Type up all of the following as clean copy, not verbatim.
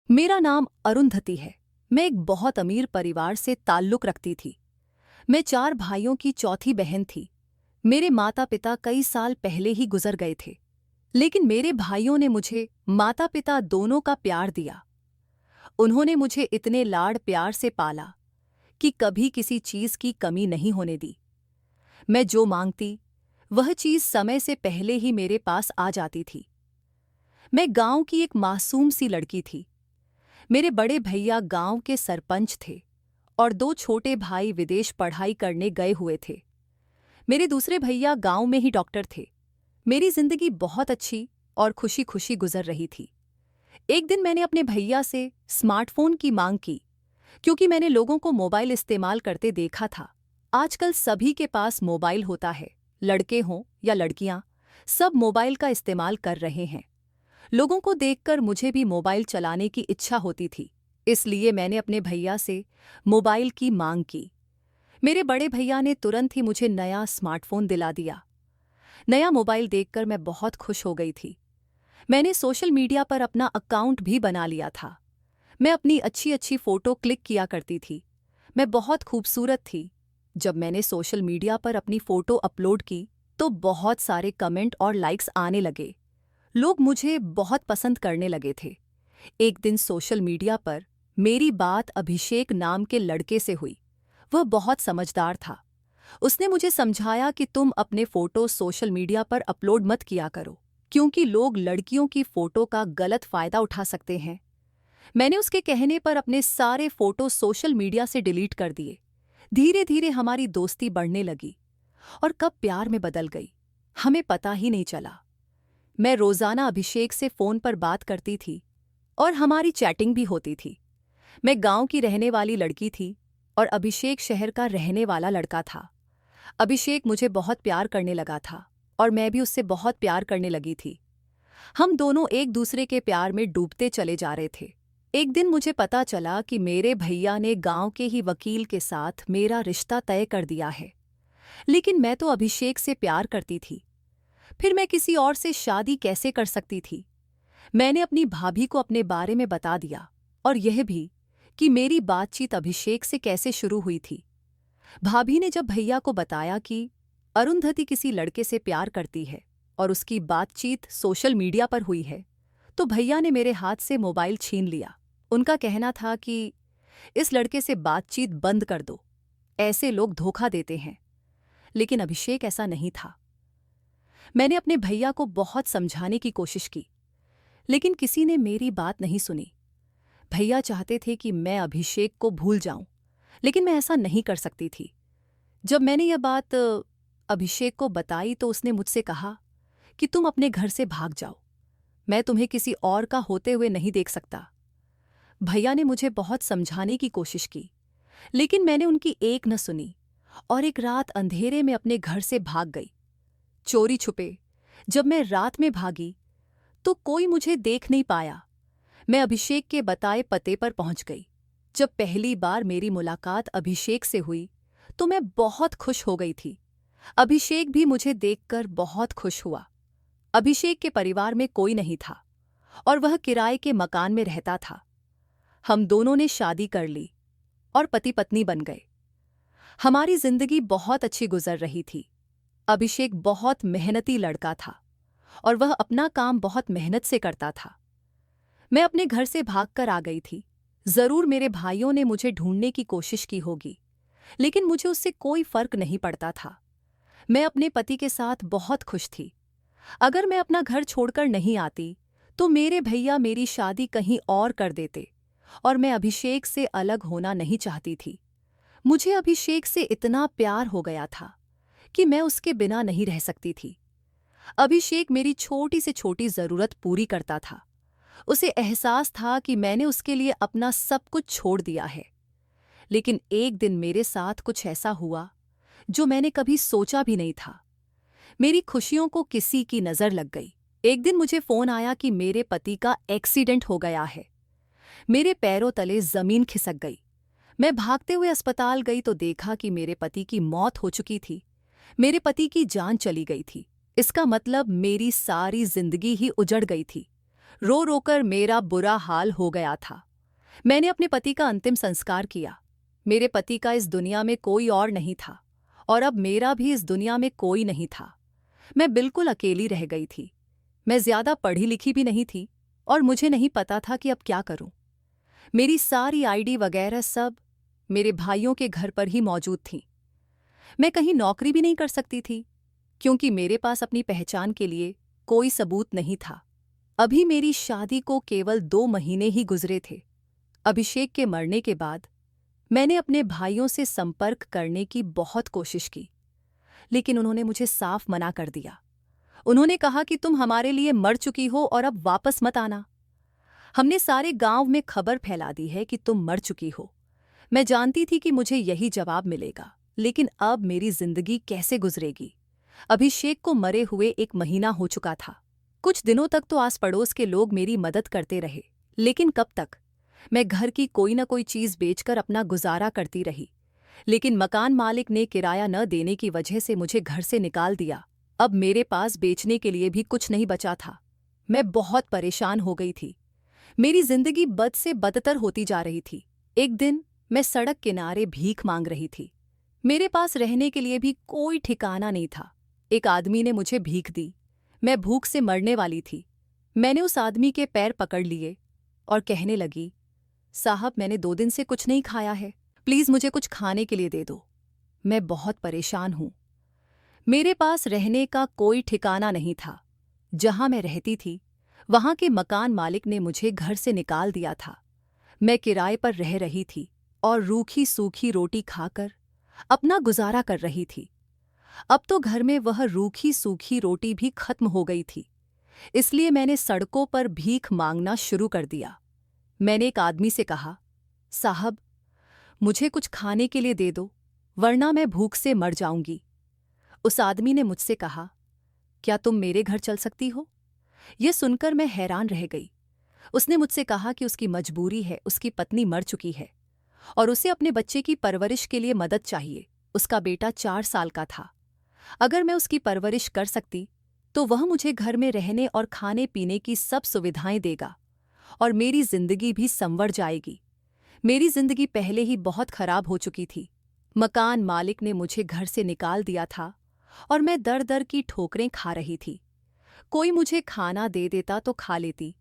मेरा नाम अरुंधति है। मैं एक बहुत अमीर परिवार से ताल्लुक रखती थी। मैं 4 भाइयों की चौथी बहन थी। मेरे माता पिता कई साल पहले ही गुजर गए थे, लेकिन मेरे भाइयों ने मुझे माता पिता दोनों का प्यार दिया। उन्होंने मुझे इतने लाड़ प्यार से पाला कि कभी किसी चीज की कमी नहीं होने दी। मैं जो मांगती वह चीज समय से पहले ही मेरे पास आ जाती थी। मैं गांव की एक मासूम सी लड़की थी। मेरे बड़े भैया गांव के सरपंच थे और 2 छोटे भाई विदेश पढ़ाई करने गए हुए थे। मेरे दूसरे भैया गांव में ही डॉक्टर थे। मेरी जिंदगी बहुत अच्छी और खुशी खुशी गुजर रही थी। एक दिन मैंने अपने भैया से स्मार्टफोन की मांग की, क्योंकि मैंने लोगों को मोबाइल इस्तेमाल करते देखा था। आजकल सभी के पास मोबाइल होता है, लड़के हों या लड़कियां, सब मोबाइल का इस्तेमाल कर रहे हैं। लोगों को देखकर मुझे भी मोबाइल चलाने की इच्छा होती थी, इसलिए मैंने अपने भैया से मोबाइल की मांग की। मेरे बड़े भैया ने तुरंत ही मुझे नया स्मार्टफोन दिला दिया। नया मोबाइल देखकर मैं बहुत खुश हो गई थी। मैंने सोशल मीडिया पर अपना अकाउंट भी बना लिया था। मैं अपनी अच्छी अच्छी फोटो क्लिक किया करती थी। मैं बहुत खूबसूरत थी। जब मैंने सोशल मीडिया पर अपनी फोटो अपलोड की तो बहुत सारे कमेंट और लाइक्स आने लगे। लोग मुझे बहुत पसंद करने लगे थे। एक दिन सोशल मीडिया पर मेरी बात अभिषेक नाम के लड़के से हुई। वह बहुत समझदार था। उसने मुझे समझाया कि तुम अपने फोटो सोशल मीडिया पर अपलोड मत किया करो, क्योंकि लोग लड़कियों की फोटो का गलत फायदा उठा सकते हैं। मैंने उसके कहने पर अपने सारे फोटो सोशल मीडिया से डिलीट कर दिए। धीरे धीरे हमारी दोस्ती बढ़ने लगी और कब प्यार में बदल गई, हमें पता ही नहीं चला। मैं रोजाना अभिषेक से फोन पर बात करती थी और हमारी चैटिंग भी होती थी। मैं गांव की रहने वाली लड़की थी और अभिषेक शहर का रहने वाला लड़का था। अभिषेक मुझे बहुत प्यार करने लगा था और मैं भी उससे बहुत प्यार करने लगी थी। हम दोनों एक दूसरे के प्यार में डूबते चले जा रहे थे। एक दिन मुझे पता चला कि मेरे भैया ने गांव के ही वकील के साथ मेरा रिश्ता तय कर दिया है, लेकिन मैं तो अभिषेक से प्यार करती थी। फिर मैं किसी और से शादी कैसे कर सकती थी। मैंने अपनी भाभी को अपने बारे में बता दिया और यह भी कि मेरी बातचीत अभिषेक से कैसे शुरू हुई थी। भाभी ने जब भैया को बताया कि अरुंधति किसी लड़के से प्यार करती है और उसकी बातचीत सोशल मीडिया पर हुई है, तो भैया ने मेरे हाथ से मोबाइल छीन लिया। उनका कहना था कि इस लड़के से बातचीत बंद कर दो, ऐसे लोग धोखा देते हैं। लेकिन अभिषेक ऐसा नहीं था। मैंने अपने भैया को बहुत समझाने की कोशिश की, लेकिन किसी ने मेरी बात नहीं सुनी। भैया चाहते थे कि मैं अभिषेक को भूल जाऊं, लेकिन मैं ऐसा नहीं कर सकती थी। जब मैंने यह बात अभिषेक को बताई तो उसने मुझसे कहा कि तुम अपने घर से भाग जाओ, मैं तुम्हें किसी और का होते हुए नहीं देख सकता। भैया ने मुझे बहुत समझाने की कोशिश की, लेकिन मैंने उनकी एक न सुनी और एक रात अंधेरे में अपने घर से भाग गई। चोरी छुपे जब मैं रात में भागी तो कोई मुझे देख नहीं पाया। मैं अभिषेक के बताए पते पर पहुंच गई। जब पहली बार मेरी मुलाकात अभिषेक से हुई तो मैं बहुत खुश हो गई थी। अभिषेक भी मुझे देखकर बहुत खुश हुआ। अभिषेक के परिवार में कोई नहीं था और वह किराए के मकान में रहता था। हम दोनों ने शादी कर ली और पति पत्नी बन गए। हमारी जिंदगी बहुत अच्छी गुजर रही थी। अभिषेक बहुत मेहनती लड़का था और वह अपना काम बहुत मेहनत से करता था। मैं अपने घर से भागकर आ गई थी। जरूर मेरे भाइयों ने मुझे ढूंढने की कोशिश की होगी, लेकिन मुझे उससे कोई फर्क नहीं पड़ता था। मैं अपने पति के साथ बहुत खुश थी। अगर मैं अपना घर छोड़कर नहीं आती तो मेरे भैया मेरी शादी कहीं और कर देते और मैं अभिषेक से अलग होना नहीं चाहती थी। मुझे अभिषेक से इतना प्यार हो गया था कि मैं उसके बिना नहीं रह सकती थी। अभिषेक मेरी छोटी से छोटी जरूरत पूरी करता था। उसे एहसास था कि मैंने उसके लिए अपना सब कुछ छोड़ दिया है। लेकिन एक दिन मेरे साथ कुछ ऐसा हुआ जो मैंने कभी सोचा भी नहीं था। मेरी खुशियों को किसी की नजर लग गई। एक दिन मुझे फोन आया कि मेरे पति का एक्सीडेंट हो गया है। मेरे पैरों तले जमीन खिसक गई। मैं भागते हुए अस्पताल गई तो देखा कि मेरे पति की मौत हो चुकी थी। मेरे पति की जान चली गई थी। इसका मतलब मेरी सारी जिंदगी ही उजड़ गई थी। रो रोकर मेरा बुरा हाल हो गया था। मैंने अपने पति का अंतिम संस्कार किया। मेरे पति का इस दुनिया में कोई और नहीं था और अब मेरा भी इस दुनिया में कोई नहीं था। मैं बिल्कुल अकेली रह गई थी। मैं ज्यादा पढ़ी लिखी भी नहीं थी और मुझे नहीं पता था कि अब क्या करूं। मेरी सारी आईडी वगैरह सब मेरे भाइयों के घर पर ही मौजूद थी। मैं कहीं नौकरी भी नहीं कर सकती थी क्योंकि मेरे पास अपनी पहचान के लिए कोई सबूत नहीं था। अभी मेरी शादी को केवल 2 महीने ही गुजरे थे। अभिषेक के मरने के बाद मैंने अपने भाइयों से संपर्क करने की बहुत कोशिश की, लेकिन उन्होंने मुझे साफ मना कर दिया। उन्होंने कहा कि तुम हमारे लिए मर चुकी हो और अब वापस मत आना। हमने सारे गांव में खबर फैला दी है कि तुम मर चुकी हो। मैं जानती थी कि मुझे यही जवाब मिलेगा, लेकिन अब मेरी जिंदगी कैसे गुजरेगी? अभिषेक को मरे हुए 1 महीना हो चुका था। कुछ दिनों तक तो आस पड़ोस के लोग मेरी मदद करते रहे, लेकिन कब तक? मैं घर की कोई न कोई चीज बेचकर अपना गुजारा करती रही, लेकिन मकान मालिक ने किराया न देने की वजह से मुझे घर से निकाल दिया। अब मेरे पास बेचने के लिए भी कुछ नहीं बचा था। मैं बहुत परेशान हो गई थी। मेरी जिंदगी बद से बदतर होती जा रही थी। एक दिन मैं सड़क किनारे भीख मांग रही थी। मेरे पास रहने के लिए भी कोई ठिकाना नहीं था। एक आदमी ने मुझे भीख दी। मैं भूख से मरने वाली थी। मैंने उस आदमी के पैर पकड़ लिए और कहने लगी, साहब मैंने 2 दिन से कुछ नहीं खाया है, प्लीज मुझे कुछ खाने के लिए दे दो। मैं बहुत परेशान हूं। मेरे पास रहने का कोई ठिकाना नहीं था। जहां मैं रहती थी वहां के मकान मालिक ने मुझे घर से निकाल दिया था। मैं किराए पर रह रही थी और रूखी सूखी रोटी खाकर अपना गुजारा कर रही थी। अब तो घर में वह रूखी सूखी रोटी भी खत्म हो गई थी, इसलिए मैंने सड़कों पर भीख मांगना शुरू कर दिया। मैंने एक आदमी से कहा, साहब मुझे कुछ खाने के लिए दे दो, वरना मैं भूख से मर जाऊंगी। उस आदमी ने मुझसे कहा, क्या तुम मेरे घर चल सकती हो? यह सुनकर मैं हैरान रह गई। उसने मुझसे कहा कि उसकी मजबूरी है, उसकी पत्नी मर चुकी है और उसे अपने बच्चे की परवरिश के लिए मदद चाहिए। उसका बेटा 4 साल का था। अगर मैं उसकी परवरिश कर सकती तो वह मुझे घर में रहने और खाने पीने की सब सुविधाएं देगा और मेरी जिंदगी भी संवर जाएगी। मेरी जिंदगी पहले ही बहुत खराब हो चुकी थी। मकान मालिक ने मुझे घर से निकाल दिया था और मैं दर दर की ठोकरें खा रही थी। कोई मुझे खाना दे देता तो खा लेती,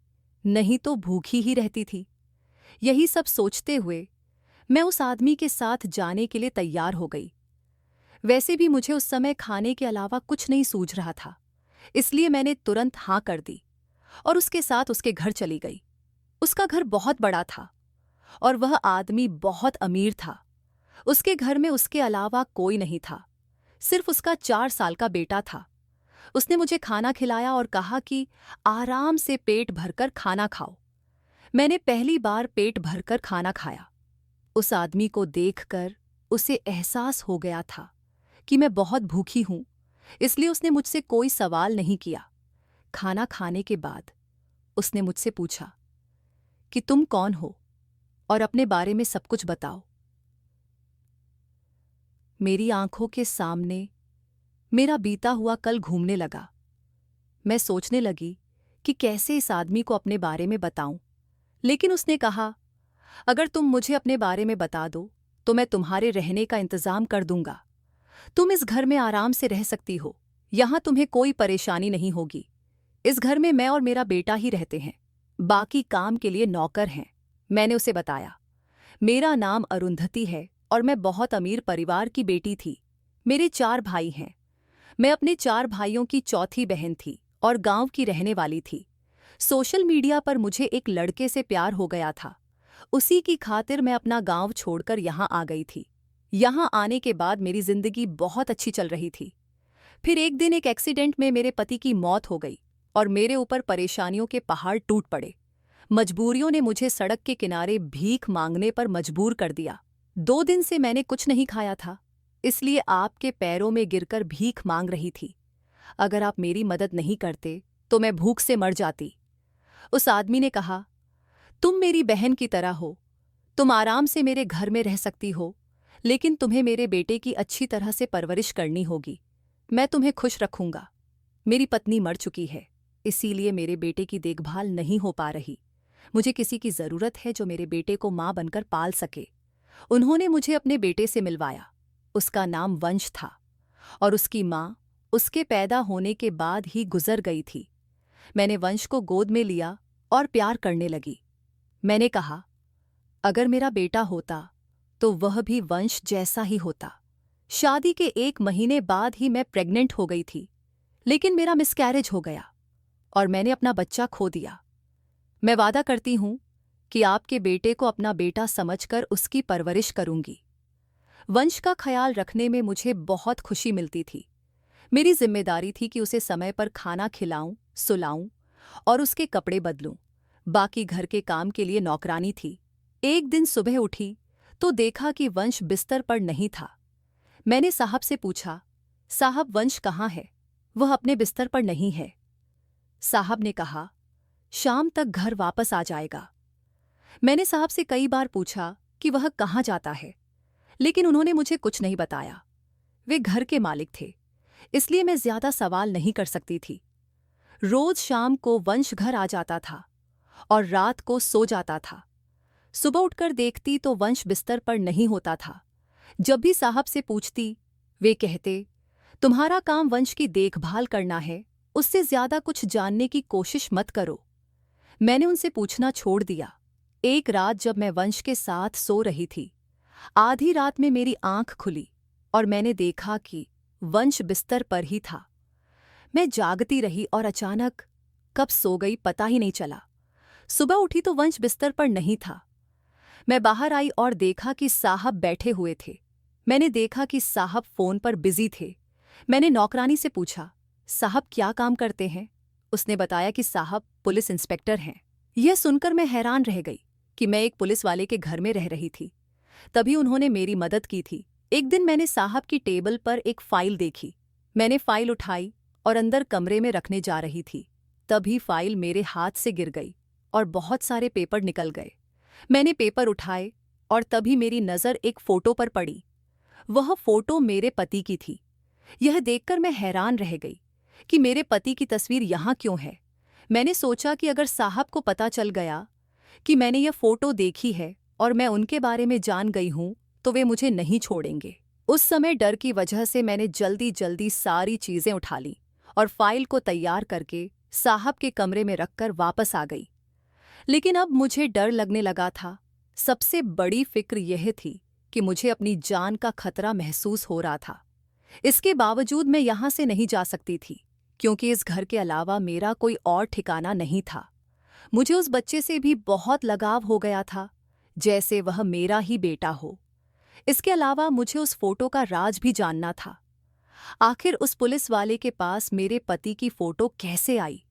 नहीं तो भूखी ही रहती थी। यही सब सोचते हुए मैं उस आदमी के साथ जाने के लिए तैयार हो गई। वैसे भी मुझे उस समय खाने के अलावा कुछ नहीं सूझ रहा था, इसलिए मैंने तुरंत हाँ कर दी और उसके साथ उसके घर चली गई। उसका घर बहुत बड़ा था और वह आदमी बहुत अमीर था। उसके घर में उसके अलावा कोई नहीं था, सिर्फ उसका 4 साल का बेटा था। उसने मुझे खाना खिलाया और कहा कि आराम से पेट भरकर खाना खाओ। मैंने पहली बार पेट भरकर खाना खाया। उस आदमी को देखकर उसे एहसास हो गया था कि मैं बहुत भूखी हूं, इसलिए उसने मुझसे कोई सवाल नहीं किया। खाना खाने के बाद उसने मुझसे पूछा कि तुम कौन हो और अपने बारे में सब कुछ बताओ। मेरी आंखों के सामने मेरा बीता हुआ कल घूमने लगा। मैं सोचने लगी कि कैसे इस आदमी को अपने बारे में बताऊं, लेकिन उसने कहा, अगर तुम मुझे अपने बारे में बता दो तो मैं तुम्हारे रहने का इंतजाम कर दूंगा। तुम इस घर में आराम से रह सकती हो, यहां तुम्हें कोई परेशानी नहीं होगी। इस घर में मैं और मेरा बेटा ही रहते हैं, बाकी काम के लिए नौकर हैं। मैंने उसे बताया, मेरा नाम अरुंधति है और मैं बहुत अमीर परिवार की बेटी थी। मेरे 4 भाई हैं। मैं अपने 4 भाइयों की चौथी बहन थी और गांव की रहने वाली थी। सोशल मीडिया पर मुझे एक लड़के से प्यार हो गया था। उसी की खातिर मैं अपना गांव छोड़कर यहां आ गई थी। यहां आने के बाद मेरी जिंदगी बहुत अच्छी चल रही थी। फिर एक दिन एक एक्सीडेंट में मेरे पति की मौत हो गई और मेरे ऊपर परेशानियों के पहाड़ टूट पड़े। मजबूरियों ने मुझे सड़क के किनारे भीख मांगने पर मजबूर कर दिया। 2 दिन से मैंने कुछ नहीं खाया था, इसलिए आपके पैरों में गिरकर भीख मांग रही थी। अगर आप मेरी मदद नहीं करते तो मैं भूख से मर जाती। उस आदमी ने कहा, तुम मेरी बहन की तरह हो, तुम आराम से मेरे घर में रह सकती हो, लेकिन तुम्हें मेरे बेटे की अच्छी तरह से परवरिश करनी होगी। मैं तुम्हें खुश रखूंगा। मेरी पत्नी मर चुकी है, इसीलिए मेरे बेटे की देखभाल नहीं हो पा रही। मुझे किसी की ज़रूरत है जो मेरे बेटे को माँ बनकर पाल सके। उन्होंने मुझे अपने बेटे से मिलवाया। उसका नाम वंश था और उसकी माँ उसके पैदा होने के बाद ही गुजर गई थी। मैंने वंश को गोद में लिया और प्यार करने लगी। मैंने कहा, अगर मेरा बेटा होता तो वह भी वंश जैसा ही होता। शादी के 1 महीने बाद ही मैं प्रेग्नेंट हो गई थी, लेकिन मेरा मिसकैरेज हो गया और मैंने अपना बच्चा खो दिया। मैं वादा करती हूं कि आपके बेटे को अपना बेटा समझकर उसकी परवरिश करूंगी। वंश का ख्याल रखने में मुझे बहुत खुशी मिलती थी। मेरी जिम्मेदारी थी कि उसे समय पर खाना खिलाऊं, सुलाऊं और उसके कपड़े बदलूं। बाकी घर के काम के लिए नौकरानी थी। एक दिन सुबह उठी तो देखा कि वंश बिस्तर पर नहीं था। मैंने साहब से पूछा, साहब वंश कहाँ है? वह अपने बिस्तर पर नहीं है। साहब ने कहा, शाम तक घर वापस आ जाएगा। मैंने साहब से कई बार पूछा कि वह कहाँ जाता है, लेकिन उन्होंने मुझे कुछ नहीं बताया। वे घर के मालिक थे, इसलिए मैं ज्यादा सवाल नहीं कर सकती थी। रोज शाम को वंश घर आ जाता था और रात को सो जाता था। सुबह उठकर देखती तो वंश बिस्तर पर नहीं होता था। जब भी साहब से पूछती, वे कहते, तुम्हारा काम वंश की देखभाल करना है, उससे ज्यादा कुछ जानने की कोशिश मत करो। मैंने उनसे पूछना छोड़ दिया। एक रात जब मैं वंश के साथ सो रही थी, आधी रात में मेरी आंख खुली और मैंने देखा कि वंश बिस्तर पर ही था। मैं जागती रही और अचानक कब सो गई पता ही नहीं चला। सुबह उठी तो वंश बिस्तर पर नहीं था। मैं बाहर आई और देखा कि साहब बैठे हुए थे। मैंने देखा कि साहब फोन पर बिजी थे। मैंने नौकरानी से पूछा, साहब क्या काम करते हैं? उसने बताया कि साहब पुलिस इंस्पेक्टर हैं। यह सुनकर मैं हैरान रह गई कि मैं एक पुलिस वाले के घर में रह रही थी। तभी उन्होंने मेरी मदद की थी। एक दिन मैंने साहब की टेबल पर एक फाइल देखी। मैंने फाइल उठाई और अंदर कमरे में रखने जा रही थी। तभी फाइल मेरे हाथ से गिर गई और बहुत सारे पेपर निकल गए। मैंने पेपर उठाए और तभी मेरी नज़र एक फोटो पर पड़ी। वह फोटो मेरे पति की थी। यह देखकर मैं हैरान रह गई कि मेरे पति की तस्वीर यहाँ क्यों है। मैंने सोचा कि अगर साहब को पता चल गया कि मैंने यह फोटो देखी है और मैं उनके बारे में जान गई हूं, तो वे मुझे नहीं छोड़ेंगे। उस समय डर की वजह से मैंने जल्दी जल्दी सारी चीजें उठा ली और फाइल को तैयार करके साहब के कमरे में रखकर वापस आ गई। लेकिन अब मुझे डर लगने लगा था। सबसे बड़ी फिक्र यह थी कि मुझे अपनी जान का खतरा महसूस हो रहा था। इसके बावजूद मैं यहाँ से नहीं जा सकती थी, क्योंकि इस घर के अलावा मेरा कोई और ठिकाना नहीं था। मुझे उस बच्चे से भी बहुत लगाव हो गया था, जैसे वह मेरा ही बेटा हो। इसके अलावा मुझे उस फोटो का राज भी जानना था। आखिर उस पुलिस वाले के पास मेरे पति की फोटो कैसे आई?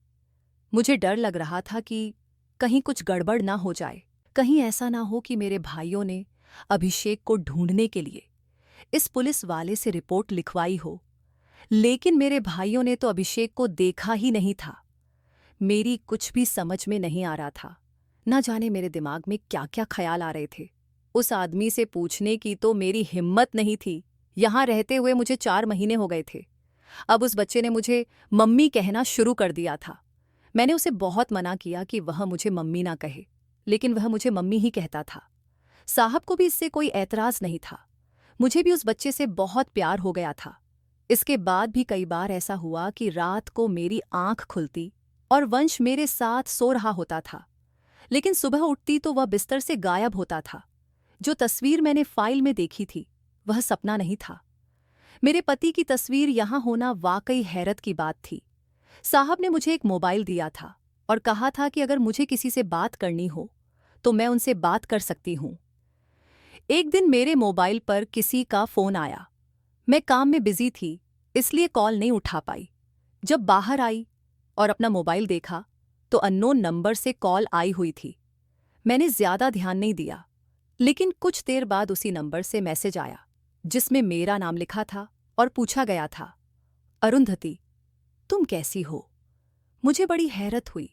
मुझे डर लग रहा था कि कहीं कुछ गड़बड़ ना हो जाए। कहीं ऐसा ना हो कि मेरे भाइयों ने अभिषेक को ढूंढने के लिए इस पुलिस वाले से रिपोर्ट लिखवाई हो, लेकिन मेरे भाइयों ने तो अभिषेक को देखा ही नहीं था। मेरी कुछ भी समझ में नहीं आ रहा था। न जाने मेरे दिमाग में क्या क्या ख्याल आ रहे थे। उस आदमी से पूछने की तो मेरी हिम्मत नहीं थी। यहाँ रहते हुए मुझे 4 महीने हो गए थे। अब उस बच्चे ने मुझे मम्मी कहना शुरू कर दिया था। मैंने उसे बहुत मना किया कि वह मुझे मम्मी ना कहे, लेकिन वह मुझे मम्मी ही कहता था। साहब को भी इससे कोई ऐतराज नहीं था। मुझे भी उस बच्चे से बहुत प्यार हो गया था। इसके बाद भी कई बार ऐसा हुआ कि रात को मेरी आंख खुलती और वंश मेरे साथ सो रहा होता था, लेकिन सुबह उठती तो वह बिस्तर से गायब होता था। जो तस्वीर मैंने फाइल में देखी थी वह सपना नहीं था। मेरे पति की तस्वीर यहाँ होना वाकई हैरत की बात थी। साहब ने मुझे एक मोबाइल दिया था और कहा था कि अगर मुझे किसी से बात करनी हो तो मैं उनसे बात कर सकती हूँ। एक दिन मेरे मोबाइल पर किसी का फ़ोन आया। मैं काम में बिजी थी, इसलिए कॉल नहीं उठा पाई। जब बाहर आई और अपना मोबाइल देखा तो अननोन नंबर से कॉल आई हुई थी। मैंने ज़्यादा ध्यान नहीं दिया, लेकिन कुछ देर बाद उसी नंबर से मैसेज आया जिसमें मेरा नाम लिखा था और पूछा गया था, अरुंधति, तुम कैसी हो? मुझे बड़ी हैरत हुई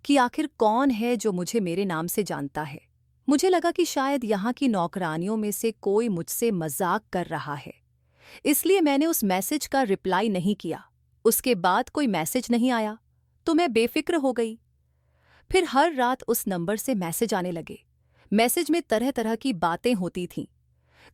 कि आखिर कौन है जो मुझे मेरे नाम से जानता है। मुझे लगा कि शायद यहाँ की नौकरानियों में से कोई मुझसे मजाक कर रहा है, इसलिए मैंने उस मैसेज का रिप्लाई नहीं किया। उसके बाद कोई मैसेज नहीं आया तो मैं बेफिक्र हो गई। फिर हर रात उस नंबर से मैसेज आने लगे। मैसेज में तरह तरह की बातें होती थीं।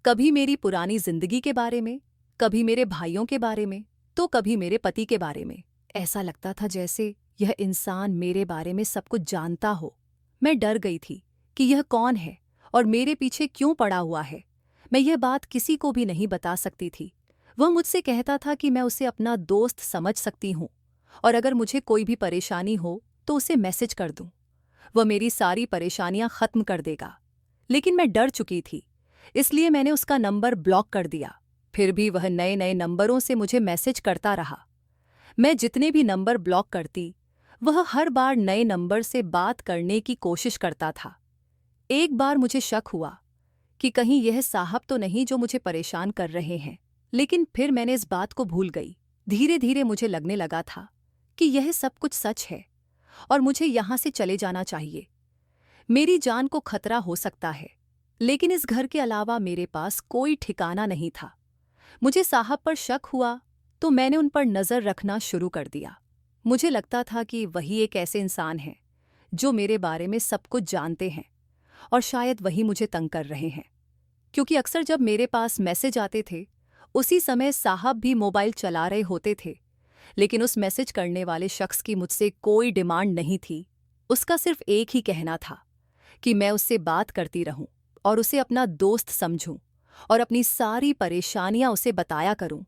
कभी मेरी पुरानी जिंदगी के बारे में, कभी मेरे भाइयों के बारे में, तो कभी मेरे पति के बारे में। ऐसा लगता था जैसे यह इंसान मेरे बारे में सब कुछ जानता हो। मैं डर गई थी कि यह कौन है और मेरे पीछे क्यों पड़ा हुआ है। मैं यह बात किसी को भी नहीं बता सकती थी। वह मुझसे कहता था कि मैं उसे अपना दोस्त समझ सकती हूँ और अगर मुझे कोई भी परेशानी हो तो उसे मैसेज कर दूँ। वह मेरी सारी परेशानियां खत्म कर देगा। लेकिन मैं डर चुकी थी, इसलिए मैंने उसका नंबर ब्लॉक कर दिया। फिर भी वह नए नए नंबरों से मुझे मैसेज करता रहा। मैं जितने भी नंबर ब्लॉक करती, वह हर बार नए नंबर से बात करने की कोशिश करता था। एक बार मुझे शक हुआ कि कहीं यह साहब तो नहीं जो मुझे परेशान कर रहे हैं, लेकिन फिर मैंने इस बात को भूल गई। धीरे धीरे मुझे लगने लगा था कि यह सब कुछ सच है और मुझे यहाँ से चले जाना चाहिए। मेरी जान को खतरा हो सकता है, लेकिन इस घर के अलावा मेरे पास कोई ठिकाना नहीं था। मुझे साहब पर शक हुआ तो मैंने उन पर नज़र रखना शुरू कर दिया। मुझे लगता था कि वही एक ऐसे इंसान हैं जो मेरे बारे में सब कुछ जानते हैं और शायद वही मुझे तंग कर रहे हैं, क्योंकि अक्सर जब मेरे पास मैसेज आते थे उसी समय साहब भी मोबाइल चला रहे होते थे। लेकिन उस मैसेज करने वाले शख्स की मुझसे कोई डिमांड नहीं थी। उसका सिर्फ एक ही कहना था कि मैं उससे बात करती रहूं और उसे अपना दोस्त समझूं और अपनी सारी परेशानियां उसे बताया करूं।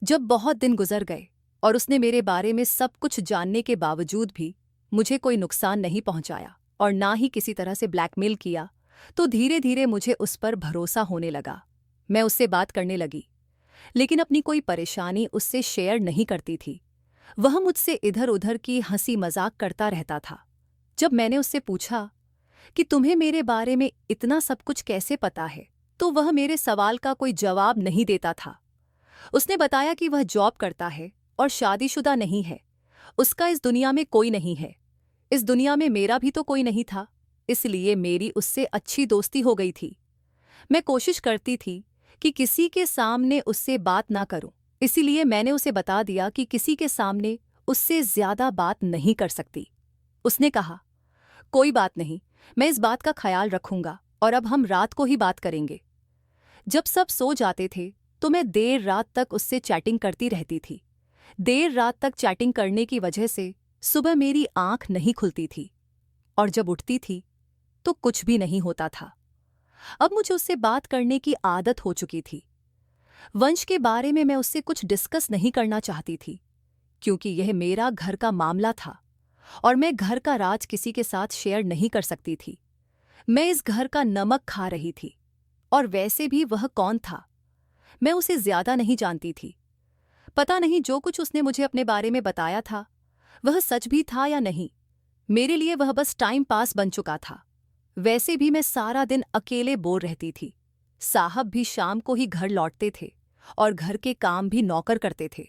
जब बहुत दिन गुजर गए और उसने मेरे बारे में सब कुछ जानने के बावजूद भी मुझे कोई नुकसान नहीं पहुंचाया और ना ही किसी तरह से ब्लैकमेल किया, तो धीरे धीरे मुझे उस पर भरोसा होने लगा। मैं उससे बात करने लगी, लेकिन अपनी कोई परेशानी उससे शेयर नहीं करती थी। वह मुझसे इधर उधर की हंसी मजाक करता रहता था। जब मैंने उससे पूछा कि तुम्हें मेरे बारे में इतना सब कुछ कैसे पता है, तो वह मेरे सवाल का कोई जवाब नहीं देता था। उसने बताया कि वह जॉब करता है और शादीशुदा नहीं है। उसका इस दुनिया में कोई नहीं है। इस दुनिया में मेरा भी तो कोई नहीं था, इसलिए मेरी उससे अच्छी दोस्ती हो गई थी। मैं कोशिश करती थी कि किसी के सामने उससे बात ना करूं, इसीलिए मैंने उसे बता दिया कि किसी के सामने उससे ज्यादा बात नहीं कर सकती। उसने कहा, कोई बात नहीं, मैं इस बात का ख्याल रखूंगा और अब हम रात को ही बात करेंगे। जब सब सो जाते थे तो मैं देर रात तक उससे चैटिंग करती रहती थी। देर रात तक चैटिंग करने की वजह से सुबह मेरी आंख नहीं खुलती थी और जब उठती थी तो कुछ भी नहीं होता था। अब मुझे उससे बात करने की आदत हो चुकी थी। वंश के बारे में मैं उससे कुछ डिस्कस नहीं करना चाहती थी, क्योंकि यह मेरा घर का मामला था और मैं घर का राज किसी के साथ शेयर नहीं कर सकती थी। मैं इस घर का नमक खा रही थी और वैसे भी वह कौन था? मैं उसे ज्यादा नहीं जानती थी। पता नहीं जो कुछ उसने मुझे अपने बारे में बताया था वह सच भी था या नहीं। मेरे लिए वह बस टाइम पास बन चुका था। वैसे भी मैं सारा दिन अकेले बोर रहती थी। साहब भी शाम को ही घर लौटते थे और घर के काम भी नौकर करते थे,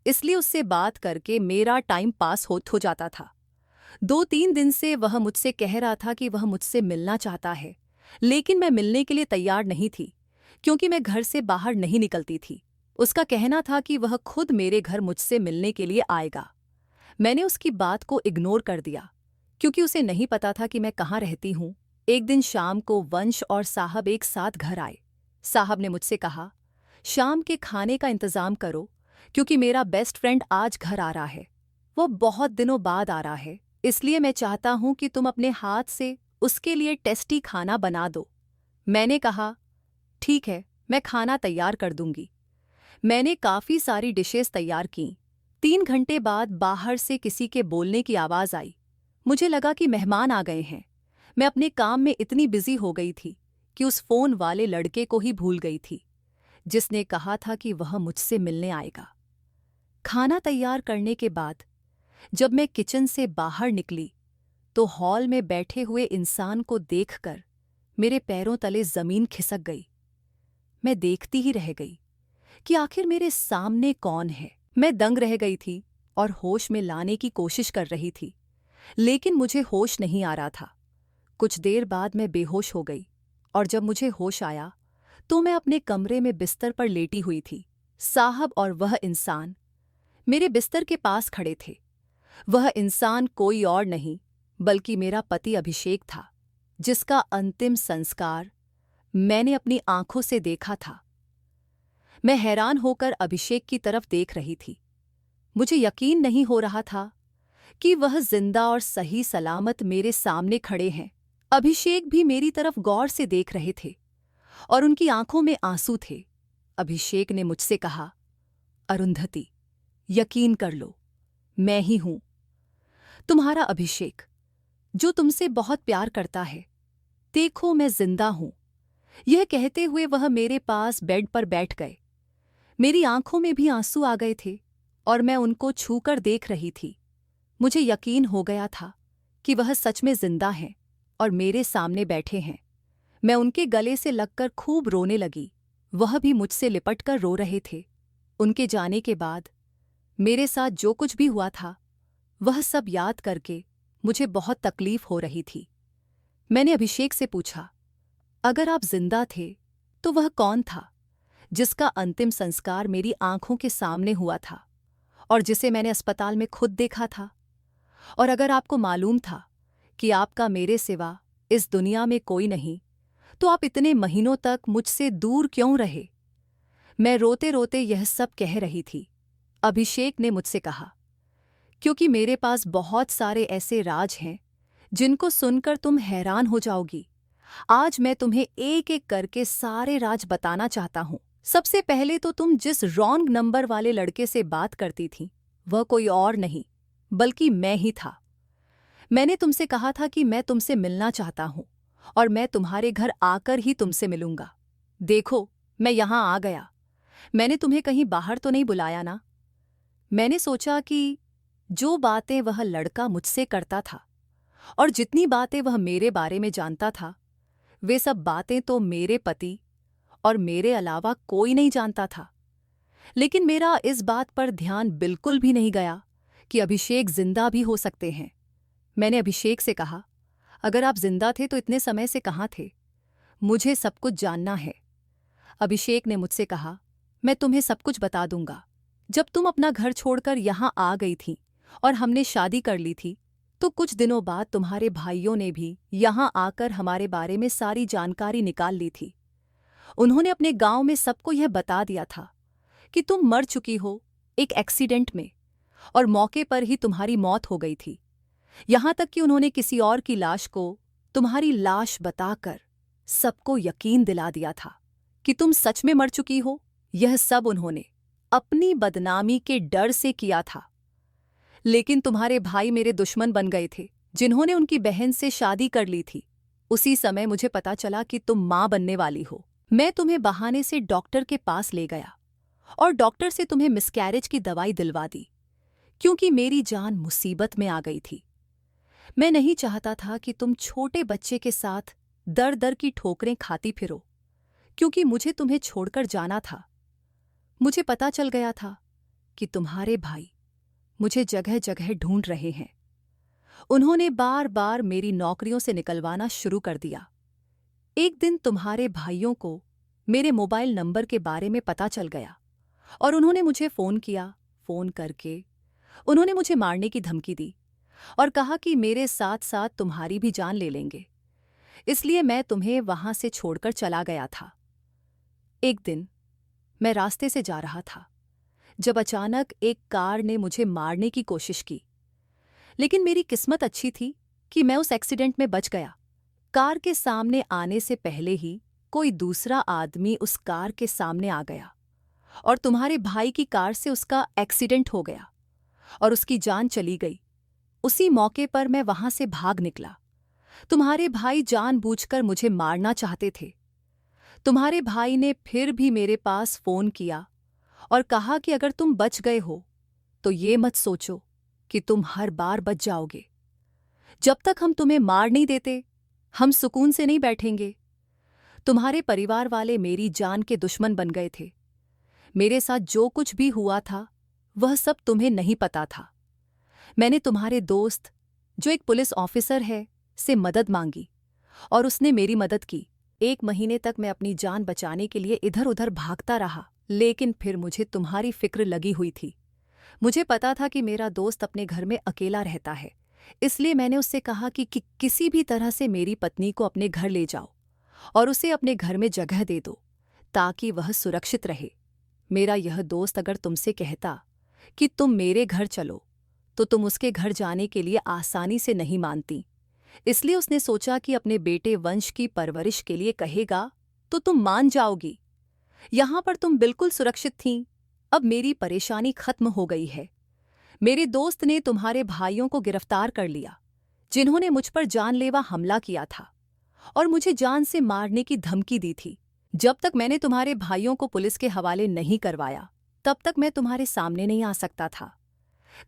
इसलिए उससे बात करके मेरा टाइम पास हो जाता था। 2-3 दिन से वह मुझसे कह रहा था कि वह मुझसे मिलना चाहता है, लेकिन मैं मिलने के लिए तैयार नहीं थी, क्योंकि मैं घर से बाहर नहीं निकलती थी। उसका कहना था कि वह खुद मेरे घर मुझसे मिलने के लिए आएगा। मैंने उसकी बात को इग्नोर कर दिया, क्योंकि उसे नहीं पता था कि मैं कहाँ रहती हूँ। एक दिन शाम को वंश और साहब एक साथ घर आए। साहब ने मुझसे कहा, शाम के खाने का इंतजाम करो, क्योंकि मेरा बेस्ट फ्रेंड आज घर आ रहा है। वो बहुत दिनों बाद आ रहा है, इसलिए मैं चाहता हूं कि तुम अपने हाथ से उसके लिए टेस्टी खाना बना दो। मैंने कहा, ठीक है, मैं खाना तैयार कर दूंगी। मैंने काफ़ी सारी डिशेस तैयार कीं। 3 घंटे बाद बाहर से किसी के बोलने की आवाज़ आई। मुझे लगा कि मेहमान आ गए हैं। मैं अपने काम में इतनी बिजी हो गई थी कि उस फ़ोन वाले लड़के को ही भूल गई थी, जिसने कहा था कि वह मुझसे मिलने आएगा। खाना तैयार करने के बाद जब मैं किचन से बाहर निकली तो हॉल में बैठे हुए इंसान को देखकर मेरे पैरों तले ज़मीन खिसक गई। मैं देखती ही रह गई कि आखिर मेरे सामने कौन है। मैं दंग रह गई थी और होश में लाने की कोशिश कर रही थी, लेकिन मुझे होश नहीं आ रहा था। कुछ देर बाद मैं बेहोश हो गई और जब मुझे होश आया तो मैं अपने कमरे में बिस्तर पर लेटी हुई थी। साहब और वह इंसान मेरे बिस्तर के पास खड़े थे। वह इंसान कोई और नहीं बल्कि मेरा पति अभिषेक था, जिसका अंतिम संस्कार मैंने अपनी आंखों से देखा था। मैं हैरान होकर अभिषेक की तरफ देख रही थी। मुझे यकीन नहीं हो रहा था कि वह जिंदा और सही सलामत मेरे सामने खड़े हैं। अभिषेक भी मेरी तरफ गौर से देख रहे थे और उनकी आंखों में आंसू थे। अभिषेक ने मुझसे कहा, अरुंधति, यकीन कर लो, मैं ही हूं, तुम्हारा अभिषेक, जो तुमसे बहुत प्यार करता है। देखो, मैं जिंदा हूं। यह कहते हुए वह मेरे पास बेड पर बैठ गए। मेरी आंखों में भी आंसू आ गए थे और मैं उनको छूकर देख रही थी। मुझे यकीन हो गया था कि वह सच में जिंदा हैं और मेरे सामने बैठे हैं। मैं उनके गले से लगकर खूब रोने लगी। वह भी मुझसे लिपटकर रो रहे थे। उनके जाने के बाद मेरे साथ जो कुछ भी हुआ था, वह सब याद करके मुझे बहुत तकलीफ हो रही थी। मैंने अभिषेक से पूछा, अगर आप जिंदा थे तो वह कौन था जिसका अंतिम संस्कार मेरी आंखों के सामने हुआ था और जिसे मैंने अस्पताल में खुद देखा था? और अगर आपको मालूम था कि आपका मेरे सिवा इस दुनिया में कोई नहीं, तो आप इतने महीनों तक मुझसे दूर क्यों रहे? मैं रोते रोते यह सब कह रही थी। अभिषेक ने मुझसे कहा, क्योंकि मेरे पास बहुत सारे ऐसे राज हैं जिनको सुनकर तुम हैरान हो जाओगी। आज मैं तुम्हें एक एक करके सारे राज बताना चाहता हूं। सबसे पहले तो तुम जिस रॉन्ग नंबर वाले लड़के से बात करती थी, वह कोई और नहीं बल्कि मैं ही था। मैंने तुमसे कहा था कि मैं तुमसे मिलना चाहता हूं और मैं तुम्हारे घर आकर ही तुमसे मिलूंगा। देखो, मैं यहां आ गया। मैंने तुम्हें कहीं बाहर तो नहीं बुलाया ना? मैंने सोचा कि जो बातें वह लड़का मुझसे करता था और जितनी बातें वह मेरे बारे में जानता था, वे सब बातें तो मेरे पति और मेरे अलावा कोई नहीं जानता था। लेकिन मेरा इस बात पर ध्यान बिल्कुल भी नहीं गया कि अभिषेक जिंदा भी हो सकते हैं। मैंने अभिषेक से कहा, अगर आप जिंदा थे तो इतने समय से कहाँ थे? मुझे सब कुछ जानना है। अभिषेक ने मुझसे कहा, मैं तुम्हें सब कुछ बता दूंगा। जब तुम अपना घर छोड़कर यहाँ आ गई थी और हमने शादी कर ली थी, तो कुछ दिनों बाद तुम्हारे भाइयों ने भी यहाँ आकर हमारे बारे में सारी जानकारी निकाल ली थी। उन्होंने अपने गांव में सबको यह बता दिया था कि तुम मर चुकी हो एक एक्सीडेंट में, और मौके पर ही तुम्हारी मौत हो गई थी। यहां तक कि उन्होंने किसी और की लाश को तुम्हारी लाश बताकर सबको यकीन दिला दिया था कि तुम सच में मर चुकी हो। यह सब उन्होंने अपनी बदनामी के डर से किया था। लेकिन तुम्हारे भाई मेरे दुश्मन बन गए थे, जिन्होंने उनकी बहन से शादी कर ली थी। उसी समय मुझे पता चला कि तुम मां बनने वाली हो। मैं तुम्हें बहाने से डॉक्टर के पास ले गया और डॉक्टर से तुम्हें मिसकैरेज की दवाई दिलवा दी, क्योंकि मेरी जान मुसीबत में आ गई थी। मैं नहीं चाहता था कि तुम छोटे बच्चे के साथ दर दर की ठोकरें खाती फिरो, क्योंकि मुझे तुम्हें छोड़कर जाना था। मुझे पता चल गया था कि तुम्हारे भाई मुझे जगह जगह ढूंढ रहे हैं। उन्होंने बार बार मेरी नौकरियों से निकलवाना शुरू कर दिया। एक दिन तुम्हारे भाइयों को मेरे मोबाइल नंबर के बारे में पता चल गया और उन्होंने मुझे फ़ोन किया। फ़ोन करके उन्होंने मुझे मारने की धमकी दी और कहा कि मेरे साथ साथ तुम्हारी भी जान ले लेंगे। इसलिए मैं तुम्हें वहां से छोड़कर चला गया था। एक दिन मैं रास्ते से जा रहा था जब अचानक एक कार ने मुझे मारने की कोशिश की, लेकिन मेरी किस्मत अच्छी थी कि मैं उस एक्सीडेंट में बच गया। कार के सामने आने से पहले ही कोई दूसरा आदमी उस कार के सामने आ गया और तुम्हारे भाई की कार से उसका एक्सीडेंट हो गया और उसकी जान चली गई। उसी मौके पर मैं वहां से भाग निकला। तुम्हारे भाई जानबूझकर मुझे मारना चाहते थे। तुम्हारे भाई ने फिर भी मेरे पास फ़ोन किया और कहा कि अगर तुम बच गए हो तो ये मत सोचो कि तुम हर बार बच जाओगे। जब तक हम तुम्हें मार नहीं देते, हम सुकून से नहीं बैठेंगे। तुम्हारे परिवार वाले मेरी जान के दुश्मन बन गए थे। मेरे साथ जो कुछ भी हुआ था, वह सब तुम्हें नहीं पता था। मैंने तुम्हारे दोस्त, जो एक पुलिस ऑफिसर है, से मदद मांगी और उसने मेरी मदद की। 1 महीने तक मैं अपनी जान बचाने के लिए इधर उधर भागता रहा, लेकिन फिर मुझे तुम्हारी फिक्र लगी हुई थी। मुझे पता था कि मेरा दोस्त अपने घर में अकेला रहता है, इसलिए मैंने उससे कहा कि किसी भी तरह से मेरी पत्नी को अपने घर ले जाओ और उसे अपने घर में जगह दे दो ताकि वह सुरक्षित रहे। मेरा यह दोस्त अगर तुमसे कहता कि तुम मेरे घर चलो, तो तुम उसके घर जाने के लिए आसानी से नहीं मानती। इसलिए उसने सोचा कि अपने बेटे वंश की परवरिश के लिए कहेगा तो तुम मान जाओगी। यहां पर तुम बिल्कुल सुरक्षित थीं। अब मेरी परेशानी खत्म हो गई है। मेरे दोस्त ने तुम्हारे भाइयों को गिरफ्तार कर लिया, जिन्होंने मुझ पर जानलेवा हमला किया था और मुझे जान से मारने की धमकी दी थी। जब तक मैंने तुम्हारे भाइयों को पुलिस के हवाले नहीं करवाया, तब तक मैं तुम्हारे सामने नहीं आ सकता था।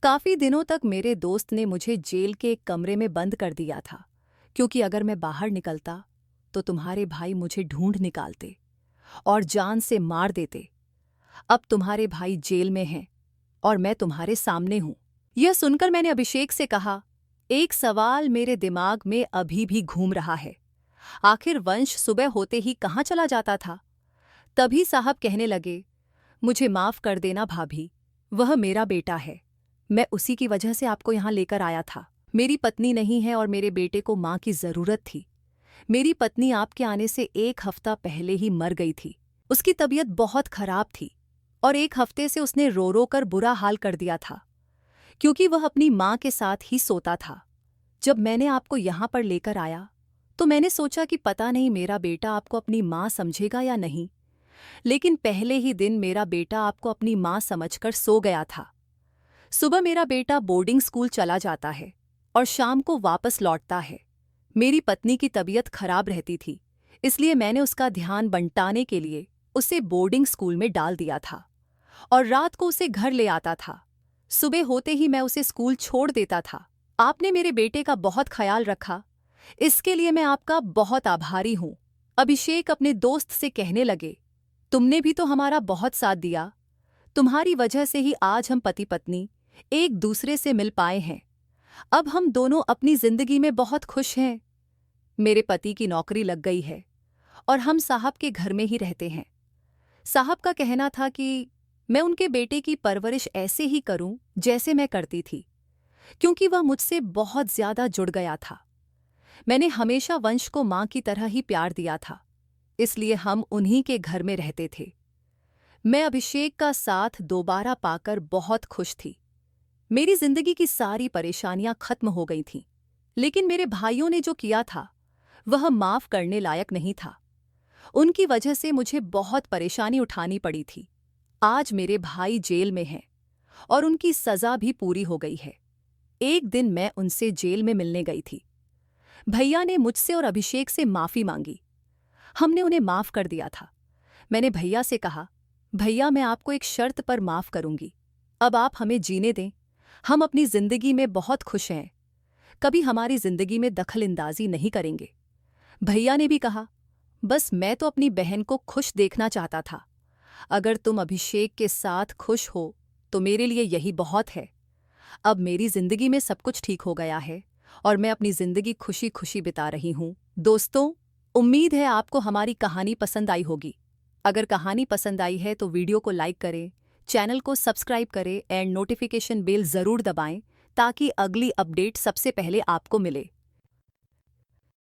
काफी दिनों तक मेरे दोस्त ने मुझे जेल के एक कमरे में बंद कर दिया था, क्योंकि अगर मैं बाहर निकलता तो तुम्हारे भाई मुझे ढूंढ निकालते और जान से मार देते। अब तुम्हारे भाई जेल में हैं और मैं तुम्हारे सामने हूं। यह सुनकर मैंने अभिषेक से कहा, एक सवाल मेरे दिमाग में अभी भी घूम रहा है। आखिर वंश सुबह होते ही कहाँ चला जाता था? तभी साहब कहने लगे, मुझे माफ कर देना भाभी, वह मेरा बेटा है। मैं उसी की वजह से आपको यहाँ लेकर आया था। मेरी पत्नी नहीं है और मेरे बेटे को माँ की जरूरत थी। मेरी पत्नी आपके आने से 1 हफ्ता पहले ही मर गई थी। उसकी तबीयत बहुत खराब थी और 1 हफ्ते से उसने रो रो कर बुरा हाल कर दिया था, क्योंकि वह अपनी माँ के साथ ही सोता था। जब मैंने आपको यहाँ पर लेकर आया तो मैंने सोचा कि पता नहीं मेरा बेटा आपको अपनी माँ समझेगा या नहीं, लेकिन पहले ही दिन मेरा बेटा आपको अपनी माँ समझकर सो गया था। सुबह मेरा बेटा बोर्डिंग स्कूल चला जाता है और शाम को वापस लौटता है। मेरी पत्नी की तबीयत खराब रहती थी, इसलिए मैंने उसका ध्यान बंटाने के लिए उसे बोर्डिंग स्कूल में डाल दिया था और रात को उसे घर ले आता था। सुबह होते ही मैं उसे स्कूल छोड़ देता था। आपने मेरे बेटे का बहुत ख्याल रखा, इसके लिए मैं आपका बहुत आभारी हूं। अभिषेक अपने दोस्त से कहने लगे, तुमने भी तो हमारा बहुत साथ दिया। तुम्हारी वजह से ही आज हम पति पत्नी एक दूसरे से मिल पाए हैं। अब हम दोनों अपनी जिंदगी में बहुत खुश हैं। मेरे पति की नौकरी लग गई है और हम साहब के घर में ही रहते हैं। साहब का कहना था कि मैं उनके बेटे की परवरिश ऐसे ही करूं जैसे मैं करती थी, क्योंकि वह मुझसे बहुत ज्यादा जुड़ गया था। मैंने हमेशा वंश को मां की तरह ही प्यार दिया था, इसलिए हम उन्हीं के घर में रहते थे। मैं अभिषेक का साथ दोबारा पाकर बहुत खुश थी। मेरी जिंदगी की सारी परेशानियां खत्म हो गई थीं, लेकिन मेरे भाइयों ने जो किया था वह माफ करने लायक नहीं था। उनकी वजह से मुझे बहुत परेशानी उठानी पड़ी थी। आज मेरे भाई जेल में हैं और उनकी सजा भी पूरी हो गई है। एक दिन मैं उनसे जेल में मिलने गई थी। भैया ने मुझसे और अभिषेक से माफी मांगी। हमने उन्हें माफ कर दिया था। मैंने भैया से कहा, भैया मैं आपको एक शर्त पर माफ करूंगी। अब आप हमें जीने दें। हम अपनी जिंदगी में बहुत खुश हैं। कभी हमारी जिंदगी में दखलंदाजी नहीं करेंगे। भैया ने भी कहा, बस मैं तो अपनी बहन को खुश देखना चाहता था। अगर तुम अभिषेक के साथ खुश हो तो मेरे लिए यही बहुत है। अब मेरी जिंदगी में सब कुछ ठीक हो गया है और मैं अपनी जिंदगी खुशी खुशी बिता रही हूँ। दोस्तों, उम्मीद है आपको हमारी कहानी पसंद आई होगी। अगर कहानी पसंद आई है तो वीडियो को लाइक करें, चैनल को सब्सक्राइब करें एंड नोटिफिकेशन बेल ज़रूर दबाएं ताकि अगली अपडेट सबसे पहले आपको मिले।